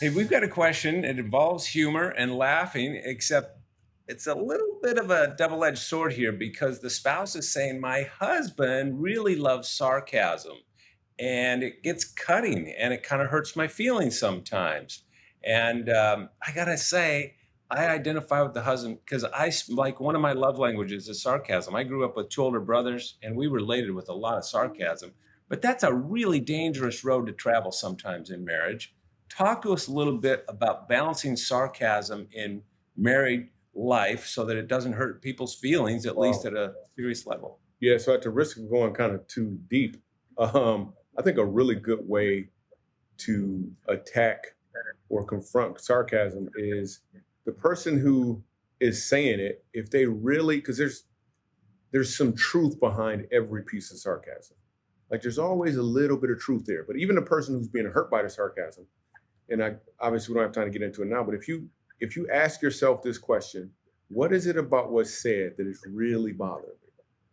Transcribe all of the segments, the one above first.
Hey, we've got a question. It involves humor and laughing, except it's a little bit of a double edged sword here because the spouse is saying, my husband really loves sarcasm and it gets cutting and it kind of hurts my feelings sometimes. And I got to say, I identify with the husband because like one of my love languages is sarcasm. I grew up with two older brothers and we related with a lot of sarcasm, but that's a really dangerous road to travel sometimes in marriage. Talk to us a little bit about balancing sarcasm in married life so that it doesn't hurt people's feelings, at least Wow. at a serious level. Yeah, so at the risk of going kind of too deep, I think a really good way to attack or confront sarcasm is the person who is saying it, if they really, because there's some truth behind every piece of sarcasm. Like there's always a little bit of truth there. But even the person who's being hurt by the sarcasm, and I obviously we don't have time to get into it now, but if you ask yourself this question, what is it about what's said that is really bothering me?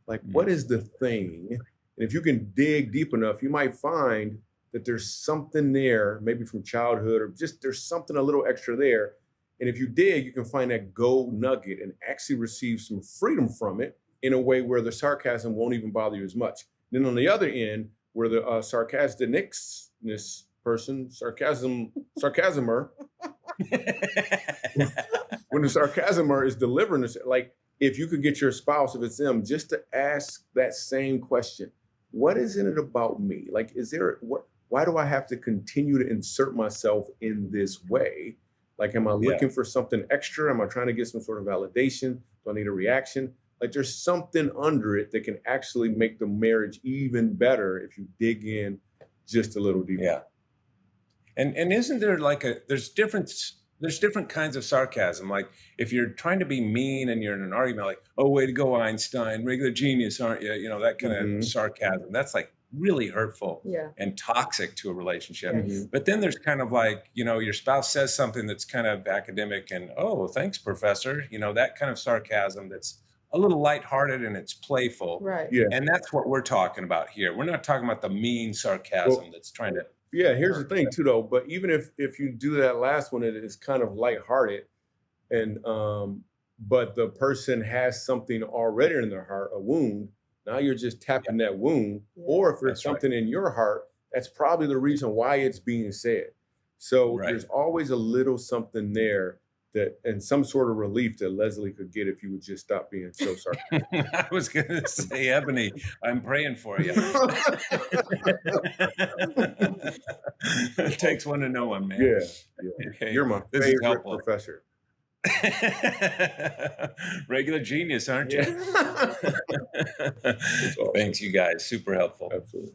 Like what Mm. is the thing? And if you can dig deep enough, you might find that there's something there, maybe from childhood, or just there's something a little extra there. And if you dig, you can find that gold nugget and actually receive some freedom from it in a way where the sarcasm won't even bother you as much. Then on the other end, where the sarcasticness person, sarcasmer, when the sarcasmer is delivering this, like if you could get your spouse, if it's them, just to ask that same question, what is in it about me? Like, is there what? Why do I have to continue to insert myself in this way? Like, am I Yeah. looking for something extra? Am I trying to get some sort of validation? Do I need a reaction? Like, there's something under it that can actually make the marriage even better if you dig in just a little deeper. Yeah. And isn't there like there's different kinds of sarcasm. Like if you're trying to be mean and you're in an argument, like, oh, way to go, Einstein, regular genius, aren't you? You know, that kind of Hmm. sarcasm. That's like really hurtful Yeah. and toxic to a relationship. Yes. Hmm. But then there's kind of like, your spouse says something that's kind of academic and, oh, thanks, professor. That kind of sarcasm that's a little lighthearted and it's playful. Right. Yeah. And that's what we're talking about here. We're not talking about the mean sarcasm Well, that's trying to yeah, here's the hurt. thing too though, but even if you do that last one, it is kind of lighthearted and but the person has something already in their heart, a wound. Now you're just Yeah, tapping that wound. Or if Yes. there's that's right. something in your heart, that's probably the reason why it's being said. So Right. there's always a little something there that and some sort of relief that Leslie could get if you would just stop being so sarcastic. I was gonna say, Ebony, I'm praying for you. It takes one to know one, man. Yeah, yeah. Okay, You're my this is favorite helpful. professor. Regular genius, aren't you? Yeah. It's awesome. Thanks, you guys. Super helpful. Absolutely.